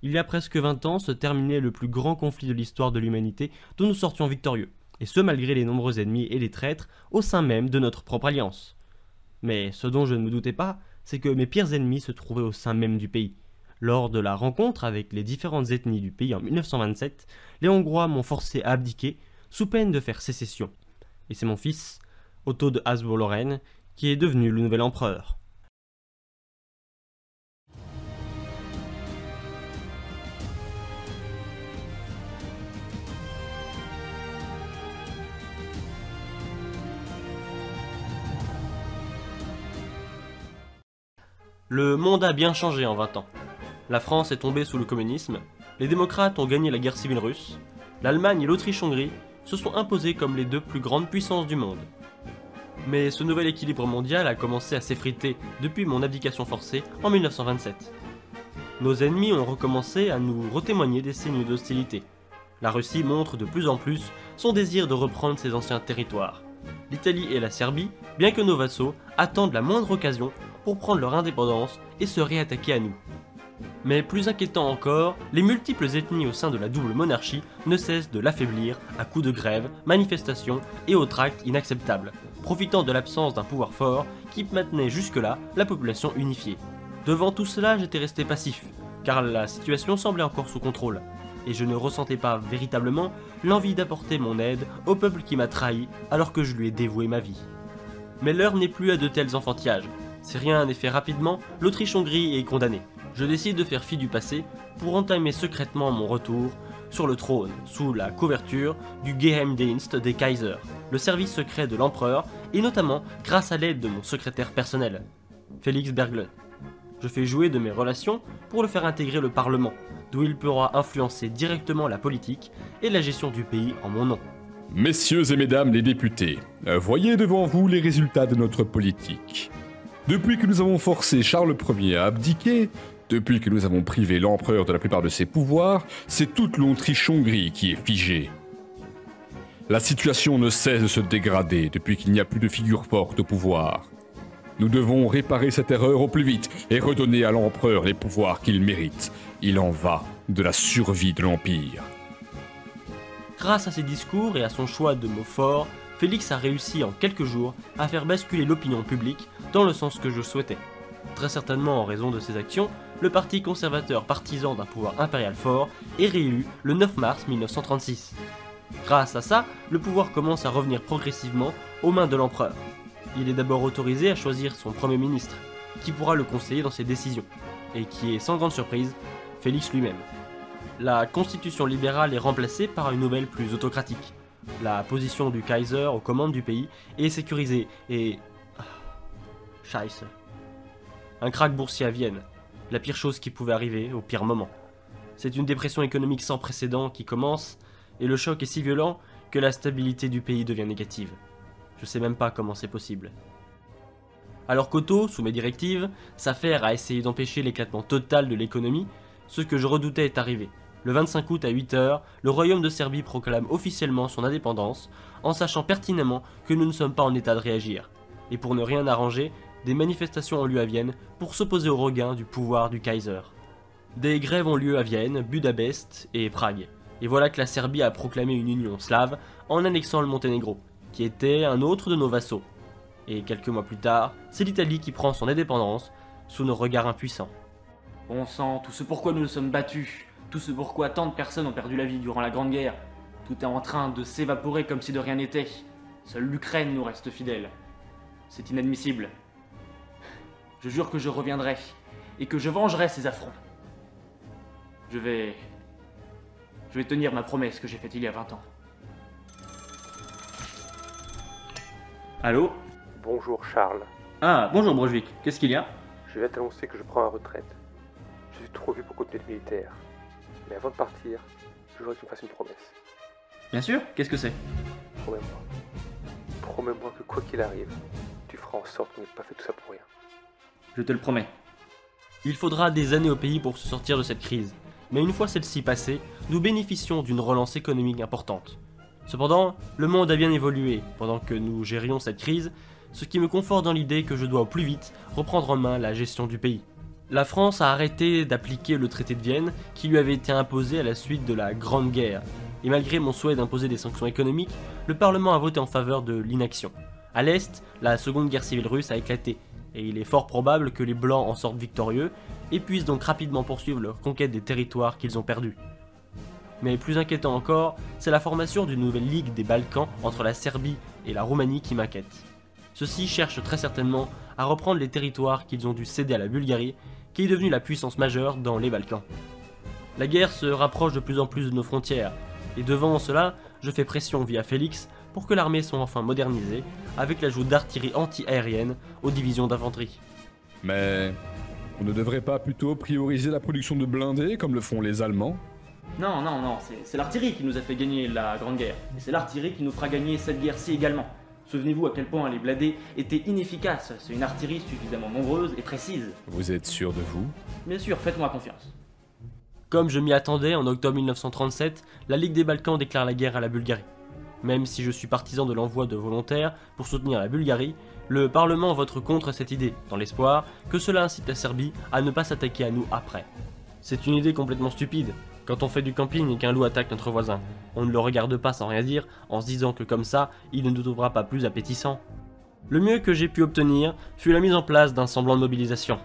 Il y a presque 20 ans se terminait le plus grand conflit de l'histoire de l'humanité dont nous sortions victorieux, et ce malgré les nombreux ennemis et les traîtres au sein même de notre propre alliance. Mais ce dont je ne me doutais pas, c'est que mes pires ennemis se trouvaient au sein même du pays. Lors de la rencontre avec les différentes ethnies du pays en 1927, les Hongrois m'ont forcé à abdiquer sous peine de faire sécession. Et c'est mon fils, Otto de Habsbourg-Lorraine, qui est devenu le nouvel empereur. Le monde a bien changé en 20 ans. La France est tombée sous le communisme, les démocrates ont gagné la guerre civile russe, l'Allemagne et l'Autriche-Hongrie se sont imposés comme les deux plus grandes puissances du monde. Mais ce nouvel équilibre mondial a commencé à s'effriter depuis mon abdication forcée en 1927. Nos ennemis ont recommencé à nous retémoigner des signes d'hostilité. La Russie montre de plus en plus son désir de reprendre ses anciens territoires. L'Italie et la Serbie, bien que nos vassaux, attendent la moindre occasion pour prendre leur indépendance et se réattaquer à nous. Mais plus inquiétant encore, les multiples ethnies au sein de la double monarchie ne cessent de l'affaiblir à coups de grèves, manifestations et autres actes inacceptables, profitant de l'absence d'un pouvoir fort qui maintenait jusque-là la population unifiée. Devant tout cela, j'étais resté passif, car la situation semblait encore sous contrôle, et je ne ressentais pas véritablement l'envie d'apporter mon aide au peuple qui m'a trahi alors que je lui ai dévoué ma vie. Mais l'heure n'est plus à de tels enfantillages. Si rien n'est fait rapidement, l'Autriche-Hongrie est condamnée. Je décide de faire fi du passé pour entamer secrètement mon retour sur le trône, sous la couverture du Geheimdienst des Kaisers, le service secret de l'empereur, et notamment grâce à l'aide de mon secrétaire personnel, Félix Berglund. Je fais jouer de mes relations pour le faire intégrer le Parlement, d'où il pourra influencer directement la politique et la gestion du pays en mon nom. Messieurs et mesdames les députés, voyez devant vous les résultats de notre politique. Depuis que nous avons forcé Charles Ier à abdiquer, depuis que nous avons privé l'empereur de la plupart de ses pouvoirs, c'est toute l'Autriche-Hongrie qui est figée. La situation ne cesse de se dégrader depuis qu'il n'y a plus de figure forte au pouvoir. Nous devons réparer cette erreur au plus vite et redonner à l'empereur les pouvoirs qu'il mérite. Il en va de la survie de l'Empire. Grâce à ses discours et à son choix de mots forts, Félix a réussi en quelques jours à faire basculer l'opinion publique dans le sens que je souhaitais. Très certainement en raison de ses actions, le parti conservateur partisan d'un pouvoir impérial fort est réélu le 9 mars 1936. Grâce à ça, le pouvoir commence à revenir progressivement aux mains de l'empereur. Il est d'abord autorisé à choisir son premier ministre, qui pourra le conseiller dans ses décisions, et qui est sans grande surprise, Félix lui-même. La constitution libérale est remplacée par une nouvelle plus autocratique. La position du Kaiser aux commandes du pays est sécurisée et... Scheiße. Un krach boursier à Vienne, la pire chose qui pouvait arriver au pire moment. C'est une dépression économique sans précédent qui commence, et le choc est si violent que la stabilité du pays devient négative. Je sais même pas comment c'est possible. Alors qu'Otto, sous mes directives, s'affaire à essayer d'empêcher l'éclatement total de l'économie, ce que je redoutais est arrivé. Le 25 août à 8h, le royaume de Serbie proclame officiellement son indépendance, en sachant pertinemment que nous ne sommes pas en état de réagir. Et pour ne rien arranger, des manifestations ont lieu à Vienne pour s'opposer au regain du pouvoir du Kaiser. Des grèves ont lieu à Vienne, Budapest et Prague. Et voilà que la Serbie a proclamé une union slave en annexant le Monténégro, qui était un autre de nos vassaux. Et quelques mois plus tard, c'est l'Italie qui prend son indépendance sous nos regards impuissants. Bon sang, tout ce pourquoi nous nous sommes battus, tout ce pourquoi tant de personnes ont perdu la vie durant la Grande Guerre, tout est en train de s'évaporer comme si de rien n'était. Seule l'Ukraine nous reste fidèle. C'est inadmissible. Je jure que je reviendrai, et que je vengerai ces affronts. Je vais tenir ma promesse que j'ai faite il y a 20 ans. Allô? Bonjour Charles, Ah, bonjour Brunswick, qu'est-ce qu'il y a? je viens t'annoncer que je prends ma retraite. Je suis trop vieux pour continuer le militaire. Mais avant de partir, je voudrais que tu me fasses une promesse. Bien sûr, qu'est-ce que c'est? Promets-moi. Promets-moi que quoi qu'il arrive, tu feras en sorte qu'on n'ait pas fait tout ça pour rien. Je te le promets. Il faudra des années au pays pour se sortir de cette crise, mais une fois celle-ci passée, nous bénéficions d'une relance économique importante. Cependant, le monde a bien évolué pendant que nous gérions cette crise, ce qui me conforte dans l'idée que je dois au plus vite reprendre en main la gestion du pays. La France a arrêté d'appliquer le traité de Vienne qui lui avait été imposé à la suite de la Grande Guerre, et malgré mon souhait d'imposer des sanctions économiques, le Parlement a voté en faveur de l'inaction. À l'Est, la seconde guerre civile russe a éclaté, et il est fort probable que les Blancs en sortent victorieux et puissent donc rapidement poursuivre leur conquête des territoires qu'ils ont perdus. Mais plus inquiétant encore, c'est la formation d'une nouvelle ligue des Balkans entre la Serbie et la Roumanie qui m'inquiète. Ceux-ci cherchent très certainement à reprendre les territoires qu'ils ont dû céder à la Bulgarie, qui est devenue la puissance majeure dans les Balkans. La guerre se rapproche de plus en plus de nos frontières, et devant cela, je fais pression via Félix pour que l'armée soit enfin modernisée, avec l'ajout d'artillerie anti-aérienne aux divisions d'infanterie. Mais on ne devrait pas plutôt prioriser la production de blindés comme le font les Allemands? Non, c'est l'artillerie qui nous a fait gagner la Grande Guerre, et c'est l'artillerie qui nous fera gagner cette guerre-ci également. Souvenez-vous à quel point les blindés étaient inefficaces, c'est une artillerie suffisamment nombreuse et précise. Vous êtes sûr de vous? Bien sûr, faites-moi confiance. Comme je m'y attendais, en octobre 1937, la Ligue des Balkans déclare la guerre à la Bulgarie. Même si je suis partisan de l'envoi de volontaires pour soutenir la Bulgarie, le Parlement vote contre cette idée, dans l'espoir que cela incite la Serbie à ne pas s'attaquer à nous après. C'est une idée complètement stupide. Quand on fait du camping et qu'un loup attaque notre voisin, on ne le regarde pas sans rien dire, en se disant que comme ça, il ne nous trouvera pas plus appétissant. Le mieux que j'ai pu obtenir fut la mise en place d'un semblant de mobilisation.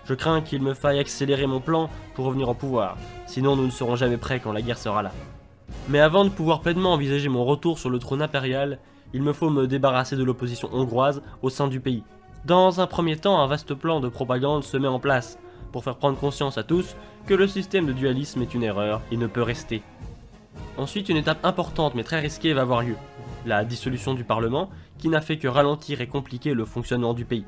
Je crains qu'il me faille accélérer mon plan pour revenir au pouvoir, sinon nous ne serons jamais prêts quand la guerre sera là. Mais avant de pouvoir pleinement envisager mon retour sur le trône impérial, il me faut me débarrasser de l'opposition hongroise au sein du pays. Dans un premier temps, un vaste plan de propagande se met en place, pour faire prendre conscience à tous que le système de dualisme est une erreur et ne peut rester. Ensuite, une étape importante mais très risquée va avoir lieu, la dissolution du Parlement, qui n'a fait que ralentir et compliquer le fonctionnement du pays.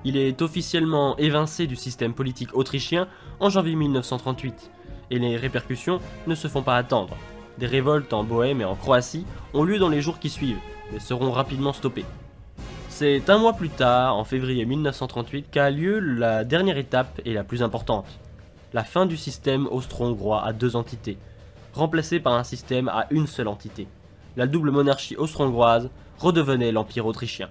Il est officiellement évincé du système politique autrichien en janvier 1938, et les répercussions ne se font pas attendre. Des révoltes en Bohême et en Croatie ont lieu dans les jours qui suivent, mais seront rapidement stoppées. C'est un mois plus tard, en février 1938, qu'a lieu la dernière étape et la plus importante. La fin du système austro-hongrois à deux entités, remplacé par un système à une seule entité. La double monarchie austro-hongroise redevenait l'Empire autrichien.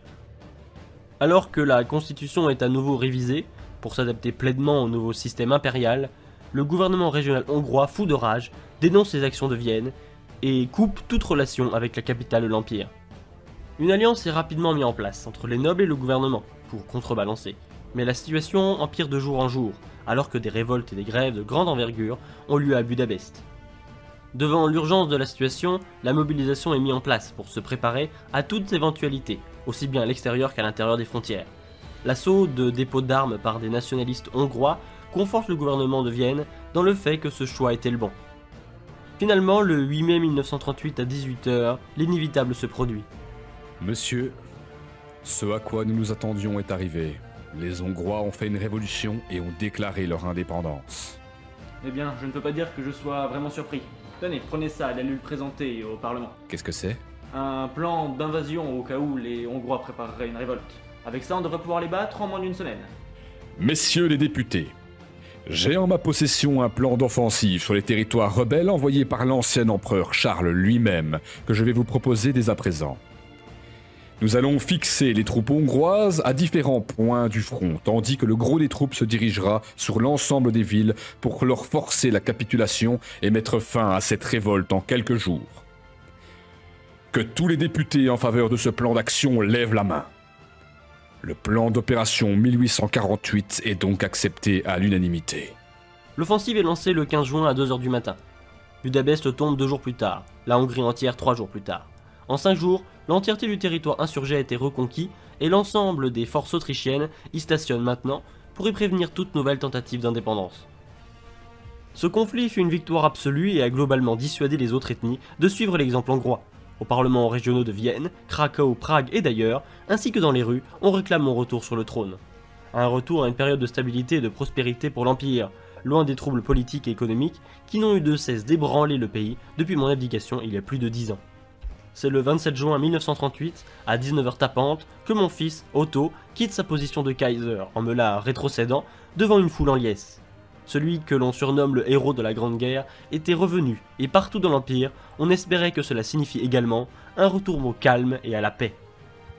Alors que la constitution est à nouveau révisée, pour s'adapter pleinement au nouveau système impérial, le gouvernement régional hongrois, fou de rage, dénonce les actions de Vienne et coupe toute relation avec la capitale de l'Empire. Une alliance est rapidement mise en place entre les nobles et le gouvernement, pour contrebalancer, mais la situation empire de jour en jour, alors que des révoltes et des grèves de grande envergure ont lieu à Budapest. Devant l'urgence de la situation, la mobilisation est mise en place pour se préparer à toute éventualité, aussi bien à l'extérieur qu'à l'intérieur des frontières. L'assaut de dépôts d'armes par des nationalistes hongrois conforte le gouvernement de Vienne dans le fait que ce choix était le bon. Finalement, le 8 mai 1938 à 18 h, l'inévitable se produit. Monsieur, ce à quoi nous nous attendions est arrivé. Les Hongrois ont fait une révolution et ont déclaré leur indépendance. Eh bien, je ne peux pas dire que je sois vraiment surpris. Tenez, prenez ça, allez le présenter au Parlement. Qu'est-ce que c'est? Un plan d'invasion au cas où les Hongrois prépareraient une révolte. Avec ça, on devrait pouvoir les battre en moins d'une semaine. Messieurs les députés, j'ai en ma possession un plan d'offensive sur les territoires rebelles envoyé par l'ancien empereur Charles lui-même, que je vais vous proposer dès à présent. Nous allons fixer les troupes hongroises à différents points du front, tandis que le gros des troupes se dirigera sur l'ensemble des villes pour leur forcer la capitulation et mettre fin à cette révolte en quelques jours. Que tous les députés en faveur de ce plan d'action lèvent la main. Le plan d'opération 1848 est donc accepté à l'unanimité. L'offensive est lancée le 15 juin à 2 h du matin. Budapest tombe 2 jours plus tard, la Hongrie entière 3 jours plus tard. En 5 jours, l'entièreté du territoire insurgé a été reconquis et l'ensemble des forces autrichiennes y stationnent maintenant pour y prévenir toute nouvelle tentative d'indépendance. Ce conflit fut une victoire absolue et a globalement dissuadé les autres ethnies de suivre l'exemple hongrois. Au parlement régionaux de Vienne, Cracovie, Prague et d'ailleurs, ainsi que dans les rues, on réclame mon retour sur le trône. Un retour à une période de stabilité et de prospérité pour l'Empire, loin des troubles politiques et économiques qui n'ont eu de cesse d'ébranler le pays depuis mon abdication il y a plus de 10 ans. C'est le 27 juin 1938, à 19 h tapantes, que mon fils, Otto, quitte sa position de Kaiser en me la rétrocédant devant une foule en liesse. Celui que l'on surnomme le héros de la Grande Guerre était revenu, et partout dans l'Empire, on espérait que cela signifie également un retour au calme et à la paix.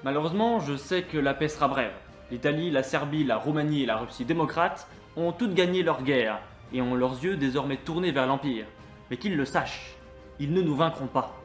Malheureusement, je sais que la paix sera brève. L'Italie, la Serbie, la Roumanie et la Russie démocrate ont toutes gagné leur guerre et ont leurs yeux désormais tournés vers l'Empire. Mais qu'ils le sachent, ils ne nous vaincront pas.